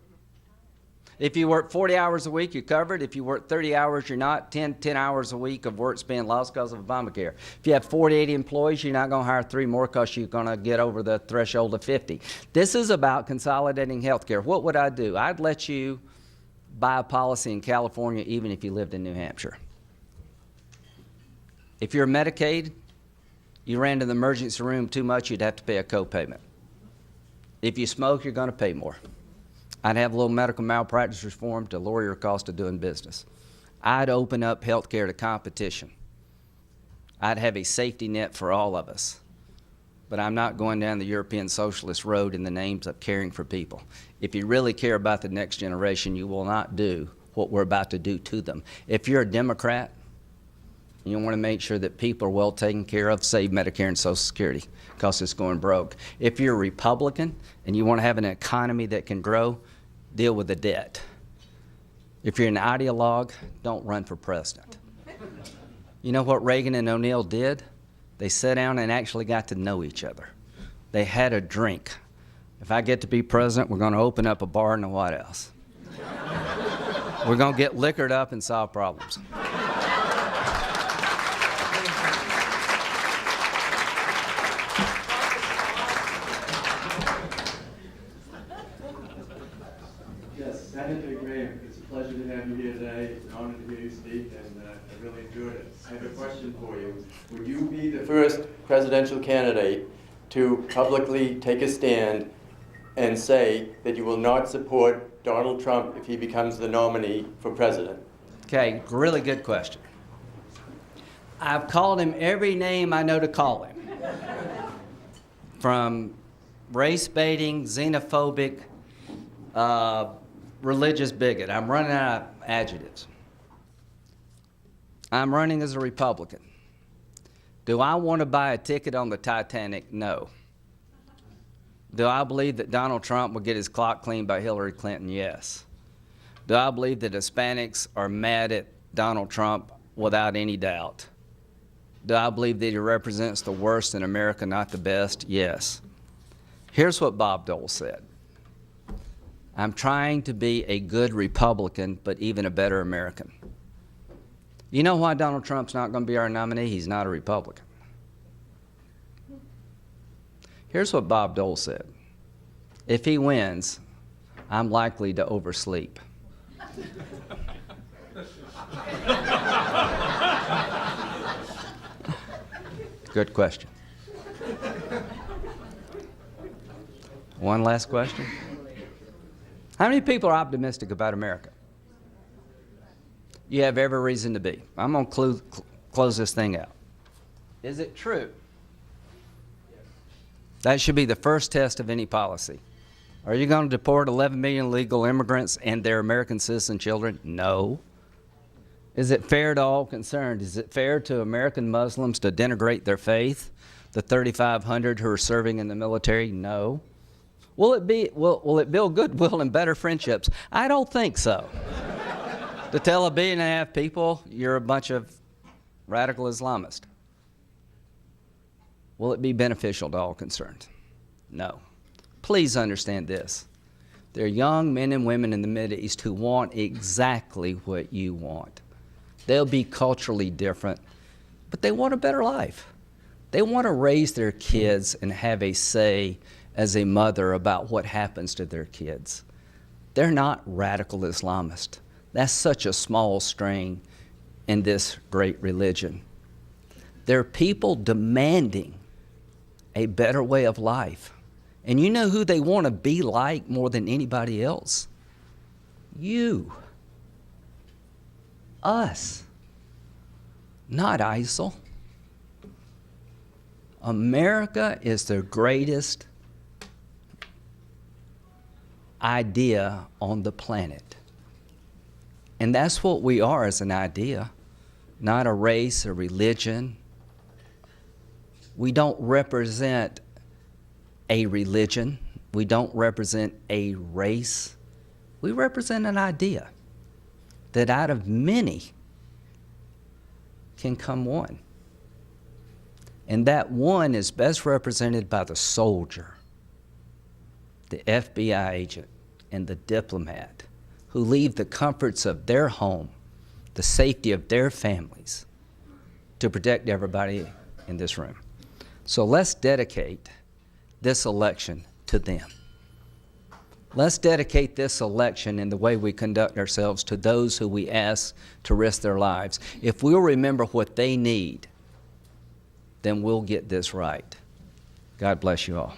If you work 40 hours a week, you're covered. If you work 30 hours, you're not. 10 hours a week of work's being lost because of Obamacare. If you have 40, 80 employees, you're not going to hire 3 more because you're going to get over the threshold of 50. This is about consolidating health care. What would I do? I'd let you buy a policy in California even if you lived in New Hampshire. If you're Medicaid, you ran to the emergency room too much, you'd have to pay a co-payment. If you smoke, you're going to pay more. I'd have a little medical malpractice reform to lower your cost of doing business. I'd open up health care to competition. I'd have a safety net for all of us. But I'm not going down the European socialist road in the names of caring for people. If you really care about the next generation, you will not do what we're about to do to them. If you're a Democrat, you want to make sure that people are well taken care of, save Medicare and Social Security, because it's going broke. If you're a Republican and you want to have an economy that can grow, deal with the debt. If you're an ideologue, don't run for president. You know what Reagan and O'Neill did? They sat down and actually got to know each other. They had a drink. If I get to be president, we're going to open up a bar in the White House. We're going to get liquored up and solve problems. Senator Graham, it's a pleasure to have you here today. It's an honor to hear you speak, and I really enjoyed it. I have a question for you. Would you be the first presidential candidate to publicly take a stand and say that you will not support Donald Trump if he becomes the nominee for president? Okay, really good question. I've called him every name I know to call him. From race baiting, xenophobic, religious bigot. I'm running out of adjectives. I'm running as a Republican. Do I want to buy a ticket on the Titanic? No. Do I believe that Donald Trump will get his clock cleaned by Hillary Clinton? Yes. Do I believe that Hispanics are mad at Donald Trump? Without any doubt. Do I believe that he represents the worst in America, not the best? Yes. Here's what Bob Dole said. I'm trying to be a good Republican, but even a better American. You know why Donald Trump's not going to be our nominee? He's not a Republican. Here's what Bob Dole said. If he wins, I'm likely to oversleep. Good question. One last question. How many people are optimistic about America? You have every reason to be. I'm going to close this thing out. Is it true? That should be the first test of any policy. Are you going to deport 11 million illegal immigrants and their American citizen children? No. Is it fair to all concerned? Is it fair to American Muslims to denigrate their faith? The 3,500 who are serving in the military? No. Will it build goodwill and better friendships? I don't think so. To tell 1.5 billion people you're a bunch of radical Islamists. Will it be beneficial to all concerned? No. Please understand this. There are young men and women in the Middle East who want exactly what you want. They'll be culturally different, but they want a better life. They want to raise their kids and have a say as a mother about what happens to their kids. They're not radical Islamists. That's such a small strain in this great religion. There are people demanding a better way of life. And you know who they want to be like more than anybody else? You. Us. Not ISIL. America is the greatest idea on the planet. And that's what we are as an idea, not a race, a religion. We don't represent a religion. We don't represent a race. We represent an idea that out of many can come one. And that one is best represented by the soldier, the FBI agent, and the diplomat who leave the comforts of their home, the safety of their families, to protect everybody in this room. So let's dedicate this election to them. Let's dedicate this election in the way we conduct ourselves to those who we ask to risk their lives. If we'll remember what they need, then we'll get this right. God bless you all.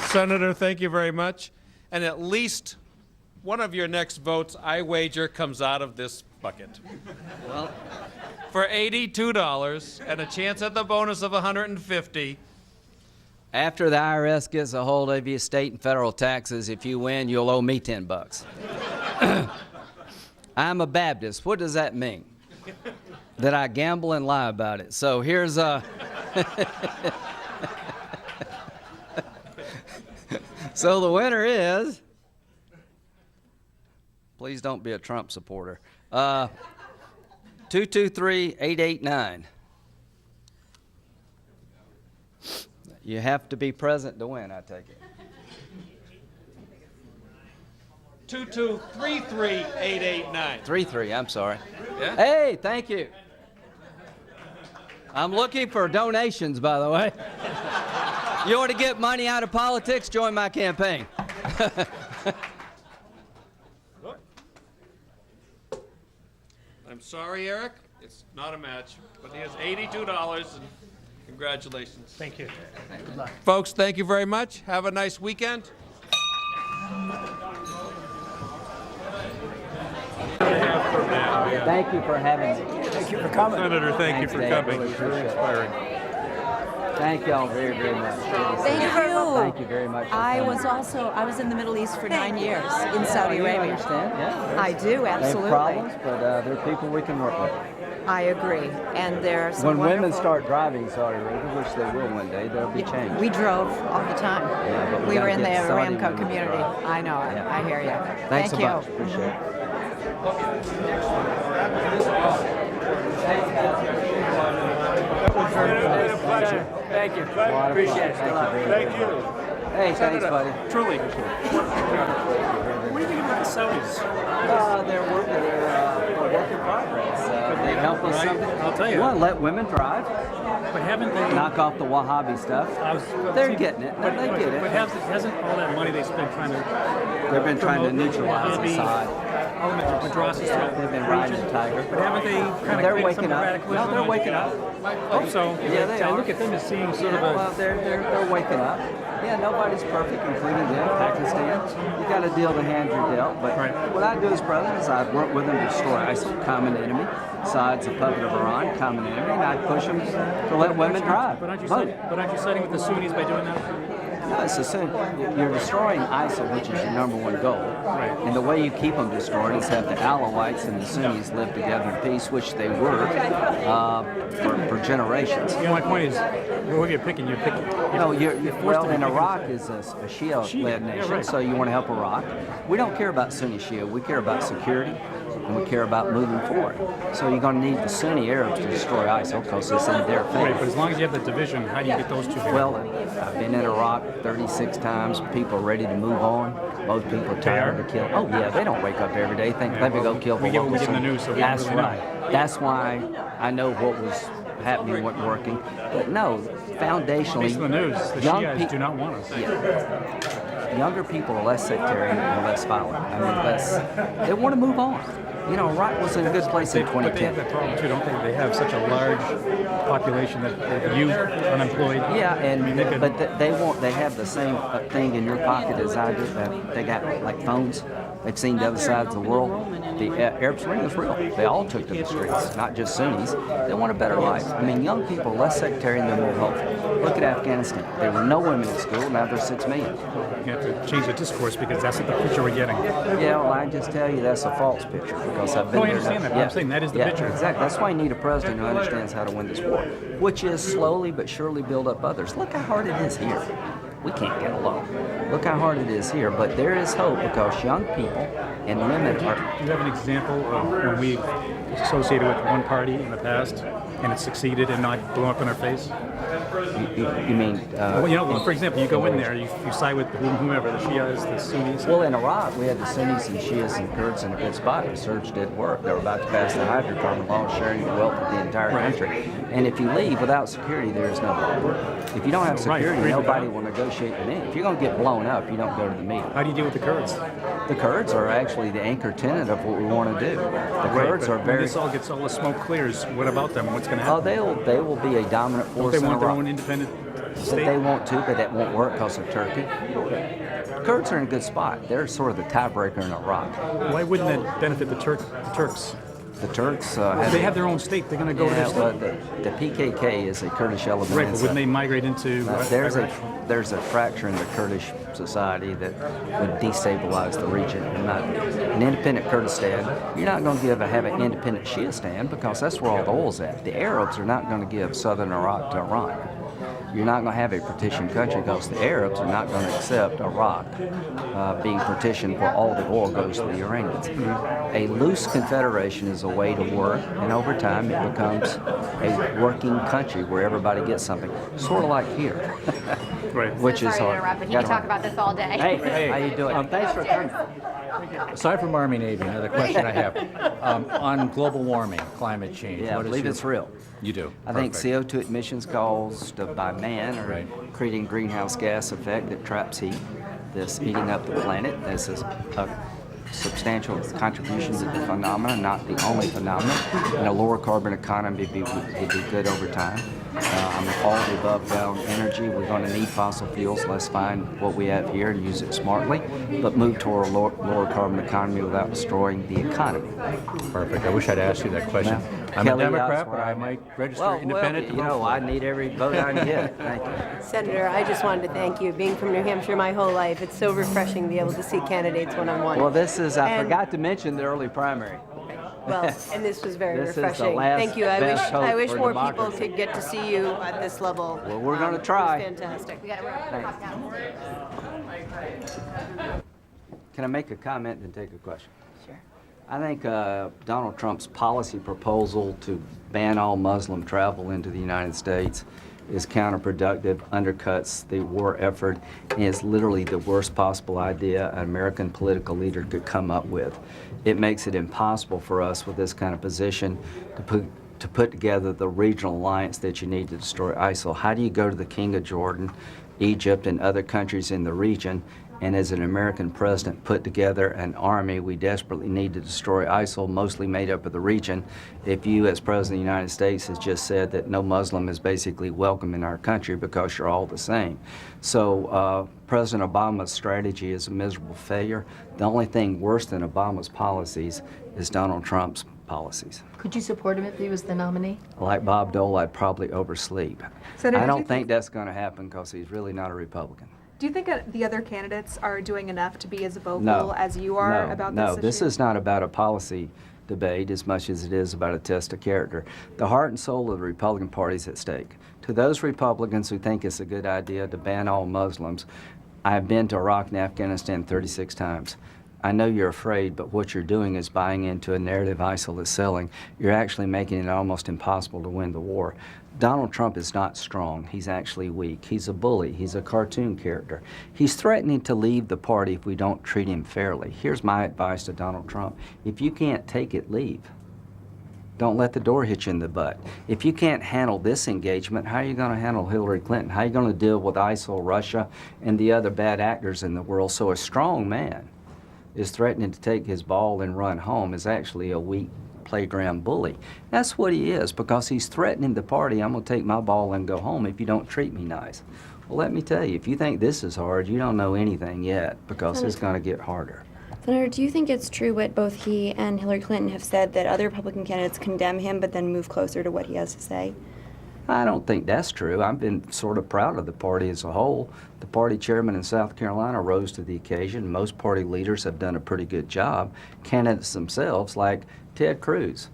Senator, thank you very much. And at least one of your next votes, I wager, comes out of this bucket. Well, for $82 and a chance at the bonus of $150. After the IRS gets a hold of your state and federal taxes, if you win, you'll owe me $10. I'm a Baptist. What does that mean? That I gamble and lie about it. So here's a... So the winner is, please don't be a Trump supporter, 223-889. You have to be present to win, I take it. 2233889. 33, I'm sorry. Yeah? Hey, thank you. I'm looking for donations, by the way. You want to get money out of politics? Join my campaign. I'm sorry, Eric. It's not a match, but he has $82, and congratulations. Thank you. Good luck. Folks, thank you very much. Have a nice weekend. Thank you for having me. Thank you for coming. Senator, thank you for coming. Really It was very inspiring. Thank y'all very, very much. Thank you. Thank you very much. I was in the Middle East for 9 years in Saudi You Arabia. understand? Yeah. I do, absolutely. They have problems, but there are people we can work with. I agree. And there are some When women wonderful- start driving Saudi Arabia, which they will one day, there'll be change. We drove all the time. Yeah, but We were gotta in the get Saudi Aramco women community. involved. I know it. Yeah. I hear you. Thanks Thank a you. bunch. Appreciate it. Thank you. Appreciate it. Thank you. Hey, thanks, buddy. Truly. What do you think about the Saudis? They're a work in progress. They help us. I'll tell you. You want to let women drive? But haven't they... Knock off the Wahhabi stuff. They're getting it. No, they get it. But hasn't all that money they spent trying to... They've been trying to neutralize Assad. Madrasas They've been riding the tiger. But haven't they kind of created some radicalism? No, they're waking up. Hope so. Yeah, they I are. look at them as seeing sort of a... Well, they're waking up. Yeah, nobody's perfect, including them, Pakistan. You got to deal the hand you're dealt. But what I do as president is I work with them to destroy ISIL, common enemy. Assad's a puppet of Iran, common enemy, and I push them to let women drive. But aren't you siding with the Sunnis by doing that? No, it's the same. You're destroying ISIL, which is your number one goal. Right. And the way you keep them destroyed is have the Alawites and the Sunnis live together in peace, which they were for generations. You know, my point is, who you're picking, you're picking. No, well, and Iraq is a Shia-led nation, so you want to help Iraq. We don't care about Sunni Shia. We care about security, and we care about moving forward. So you're going to need the Sunni Arabs to destroy ISIL because it's in their favor. Right, but as long as you have that division, how do you get those two together? Well, I've been in Iraq 36 times. People are ready to move on. Most people are tired of killing. Oh, yeah, they don't wake up every day think, let me go kill the locals. We give them the news, so we That's don't really right. That's why I know what was happening wasn't working. But no, foundationally, Based on the news, the Shiites do not want us. Yeah. Younger people are less sectarian and less violent. I mean, they want to move on. You know, Iraq was in a good place in 2010. But they have that problem too, don't they? They have such a large population that youth, unemployed. Yeah, and I mean, but they won't. They have the same thing in your pocket as I do. They got like phones. They've seen the other sides of the world. The Arab Spring is real. They all took to the streets, not just Sunnis. They want a better life. I mean, young people are less sectarian than more hopeful. Look at Afghanistan. There were no women in school. Now there's 6 million. You have to change the discourse because that's the picture we're getting. Yeah, well, I just tell you that's a false picture because I've been I understand that. But I'm saying that is the picture. Exactly. That's why you need a president who understands how to win this war, which is slowly but surely build up others. Look how hard it is here. We can't get along. Look how hard it is here, but there is hope because young people and women are... Do you have an example of when we associated with one party in the past and it succeeded and not blew up in our face? You mean... well, you know, for example, you go in there, you side with whomever, the Shias, the Sunnis. Well, in Iraq, we had the Sunnis and Shias and Kurds in a good spot. The surge didn't work. They were about to pass the hydrocarbon law sharing the wealth of the entire country. And if you leave without security, there is no hope. If you don't have security, nobody will negotiate with you. If you're going to get blown up, you don't go to the meeting. How do you deal with the Kurds? The Kurds are actually the anchor tenant of what we want to do. The Kurds are very... When this all gets, all the smoke clears, what about them? What's going to happen? Oh, they will be a dominant force in Iraq. Don't they want their own independent state? They want to, but that won't work because of Turkey. Kurds are in a good spot. They're sort of the tiebreaker in Iraq. Why wouldn't that benefit the Turks? The Turks they have their own state. They're going to go to their state. The PKK is a Kurdish element. Right, but wouldn't they migrate into... there's a fracture in the Kurdish society that would destabilize the region. And an independent Kurdistan, you're not going to have an independent Shiistan because that's where all the oil's at. The Arabs are not going to give southern Iraq to Iran. You're not going to have a partitioned country because the Arabs are not going to accept Iraq being partitioned where all the oil goes to the Iranians. A loose confederation is a way to work, and over time it becomes a working country where everybody gets something, sort of like here. Right. Which is hard. But you can talk about this all day. Hey, how you doing? Thanks for coming. Aside from Army Navy, another question I have on global warming, climate change. Yeah, I believe it's real. You do. I think CO2 emissions caused by man are creating greenhouse gas effect that traps heat. This heating up the planet. This is a substantial contribution to the phenomenon, not the only phenomenon. And a lower carbon economy would be good over time. All the above ground energy, we're going to need fossil fuels. Let's find what we have here and use it smartly, but move toward a lower carbon economy without destroying the economy. Perfect. I wish I'd asked you that question. I'm a Democrat, but I might register independent. I need every vote I can get. Thank you. Senator, I just wanted to thank you. Being from New Hampshire my whole life, it's so refreshing to be able to see candidates one-on-one. Well, I forgot to mention the early primary. Well, and this was very This is the refreshing. last Thank you. best hope I wish for more democracy. people could get to see you at this level. Well, we're going to try. It was fantastic. We got to wrap Can I make a comment and take a question? Sure. I think Donald Trump's policy proposal to ban all Muslim travel into the United States is counterproductive, undercuts the war effort, and is literally the worst possible idea an American political leader could come up with. It makes it impossible for us with this kind of position to put together the regional alliance that you need to destroy ISIL. How do you go to the King of Jordan, Egypt, and other countries in the region, and as an American president put together an army we desperately need to destroy ISIL, mostly made up of the region, if you as President of the United States has just said that no Muslim is basically welcome in our country because you're all the same. So President Obama's strategy is a miserable failure. The only thing worse than Obama's policies is Donald Trump's policies. Could you support him if he was the nominee? Like Bob Dole, I'd probably oversleep. Senator, I don't think that's going to happen because he's really not a Republican. Do you think the other candidates are doing enough to be as vocal as you are about this issue? No, this is not about a policy debate as much as it is about a test of character. The heart and soul of the Republican Party is at stake. To those Republicans who think it's a good idea to ban all Muslims, I've been to Iraq and Afghanistan 36 times. I know you're afraid, but what you're doing is buying into a narrative ISIL is selling. You're actually making it almost impossible to win the war. Donald Trump is not strong. He's actually weak. He's a bully. He's a cartoon character. He's threatening to leave the party if we don't treat him fairly. Here's my advice to Donald Trump. If you can't take it, leave. Don't let the door hit you in the butt. If you can't handle this engagement, how are you going to handle Hillary Clinton? How are you going to deal with ISIL, Russia, and the other bad actors in the world? So a strong man is threatening to take his ball and run home is actually a weak playground bully. That's what he is, because he's threatening the party. I'm going to take my ball and go home if you don't treat me nice. Well, let me tell you, if you think this is hard, you don't know anything yet, because it's going to get harder. Senator, do you think it's true what both he and Hillary Clinton have said, that other Republican candidates condemn him but then move closer to what he has to say? I don't think that's true. I've been sort of proud of the party as a whole. The party chairman in South Carolina rose to the occasion. Most party leaders have done a pretty good job. Candidates themselves, like Ted Cruz.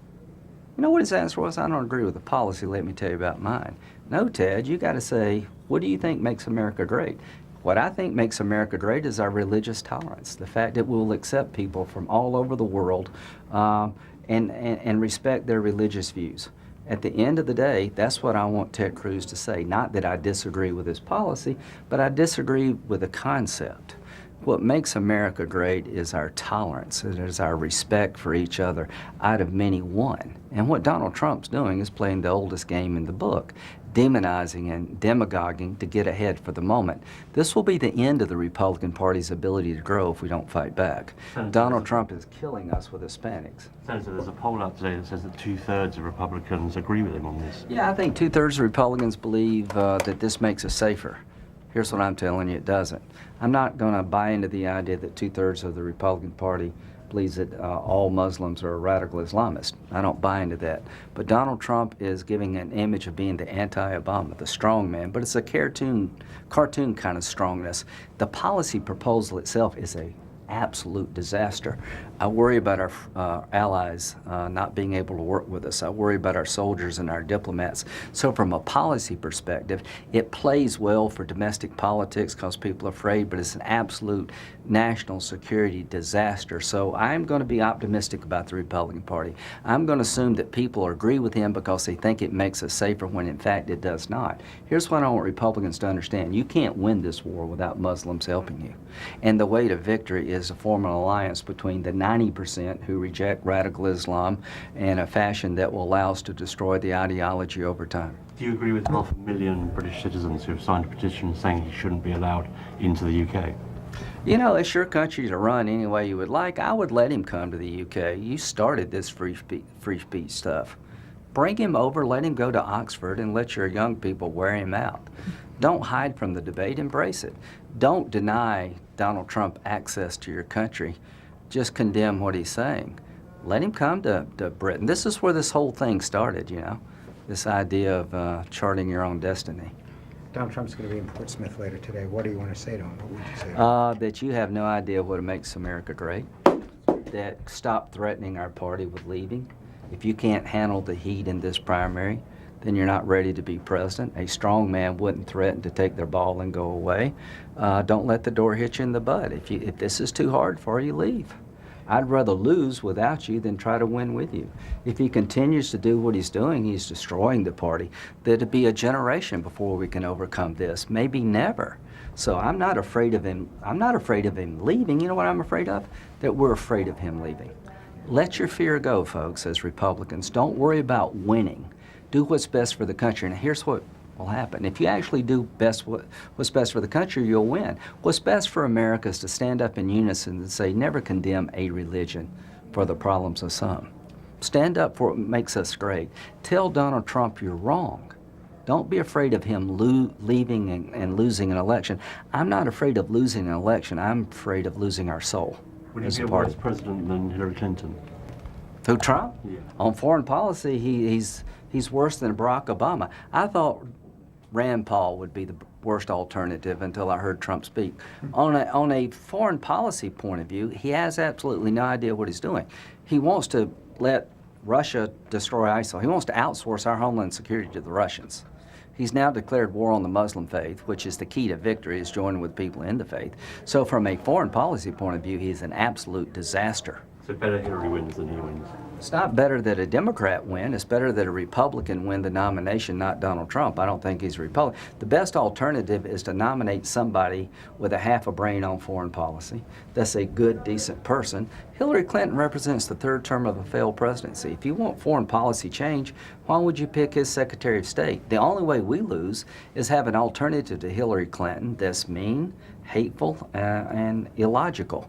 You know what his answer was? I don't agree with the policy. Let me tell you about mine. No, Ted, you got to say, what do you think makes America great? What I think makes America great is our religious tolerance, the fact that we'll accept people from all over the world and respect their religious views. At the end of the day, that's what I want Ted Cruz to say. Not that I disagree with his policy, but I disagree with the concept. What makes America great is our tolerance. It is our respect for each other out of many one. And what Donald Trump's doing is playing the oldest game in the book, demonizing and demagoguing to get ahead for the moment. This will be the end of the Republican Party's ability to grow if we don't fight back. Donald Trump is killing us with Hispanics. Senator, there's a poll out today that says that 2/3 of Republicans agree with him on this. Yeah, I think 2/3 of Republicans believe that this makes us safer. Here's what I'm telling you, it doesn't. I'm not going to buy into the idea that 2/3 of the Republican Party believes that all Muslims are radical Islamists. I don't buy into that. But Donald Trump is giving an image of being the anti-Obama, the strong man, but it's a cartoon kind of strongness. The policy proposal itself is a absolute disaster. I worry about our allies not being able to work with us. I worry about our soldiers and our diplomats. So from a policy perspective, it plays well for domestic politics because people are afraid, but it's an absolute national security disaster. So I'm going to be optimistic about the Republican Party. I'm going to assume that people agree with him because they think it makes us safer when in fact it does not. Here's what I want Republicans to understand. You can't win this war without Muslims helping you. And the way to victory is to form an alliance between the 90% who reject radical Islam and a fashion that will allow us to destroy the ideology over time. Do you agree with 500,000 British citizens who have signed a petition saying he shouldn't be allowed into the UK? You know, it's your country to run any way you would like. I would let him come to the UK. You started this free speech stuff. Bring him over, let him go to Oxford, and let your young people wear him out. Don't hide from the debate, embrace it. Don't deny Donald Trump access to your country. Just condemn what he's saying. Let him come to Britain. This is where this whole thing started, you know, this idea of charting your own destiny. Donald Trump's going to be in Portsmouth later today. What do you want to say to him? What would you say? That you have no idea what makes America great. That stop threatening our party with leaving. If you can't handle the heat in this primary, then you're not ready to be president. A strong man wouldn't threaten to take their ball and go away. Don't let the door hit you in the butt. If this is too hard for you, leave. I'd rather lose without you than try to win with you. If he continues to do what he's doing, he's destroying the party. There'll be a generation before we can overcome this, maybe never. So I'm not afraid of him. I'm not afraid of him leaving. You know what I'm afraid of? That we're afraid of him leaving. Let your fear go, folks, as Republicans. Don't worry about winning. Do what's best for the country. And here's what will happen. If you actually do what's best for the country, you'll win. What's best for America is to stand up in unison and say, never condemn a religion for the problems of some. Stand up for what makes us great. Tell Donald Trump you're wrong. Don't be afraid of him leaving and losing an election. I'm not afraid of losing an election. I'm afraid of losing our soul. Would he be a worse president than Hillary Clinton? Who, Trump? Yeah. On foreign policy, he's worse than Barack Obama. I thought Rand Paul would be the worst alternative until I heard Trump speak. On a foreign policy point of view, he has absolutely no idea what he's doing. He wants to let Russia destroy ISIL. He wants to outsource our homeland security to the Russians. He's now declared war on the Muslim faith, which is the key to victory, is joining with people in the faith. So from a foreign policy point of view, he's an absolute disaster. So better Hillary wins than he wins? It's not better that a Democrat win. It's better that a Republican win the nomination, not Donald Trump. I don't think he's a Republican. The best alternative is to nominate somebody with a half a brain on foreign policy. That's a good, decent person. Hillary Clinton represents the third term of a failed presidency. If you want foreign policy change, why would you pick his Secretary of State? The only way we lose is have an alternative to Hillary Clinton that's mean, hateful, and illogical.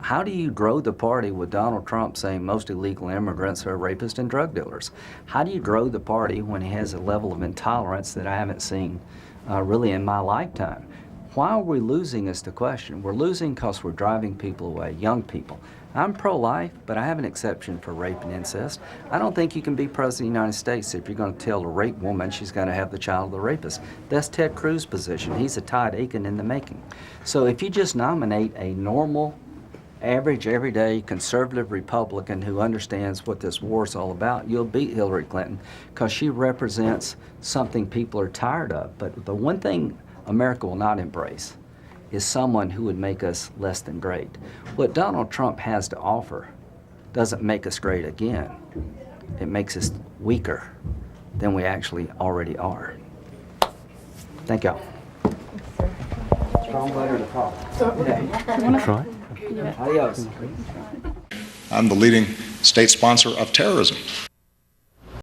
How do you grow the party with Donald Trump saying most illegal immigrants are rapists and drug dealers? How do you grow the party when he has a level of intolerance that I haven't seen really in my lifetime? Why are we losing is the question. We're losing because we're driving people away, young people. I'm pro-life, but I have an exception for rape and incest. I don't think you can be president of the United States if you're going to tell a raped woman she's going to have the child of the rapist. That's Ted Cruz's position. He's a Todd Aiken in the making. So if you just nominate a normal, average, everyday conservative Republican who understands what this war is all about, you'll beat Hillary Clinton because she represents something people are tired of. But the one thing America will not embrace is someone who would make us less than great. What Donald Trump has to offer doesn't make us great again. It makes us weaker than we actually already are. Thank y'all. Strong letter to call. Try. Adios. I'm the leading state sponsor of terrorism.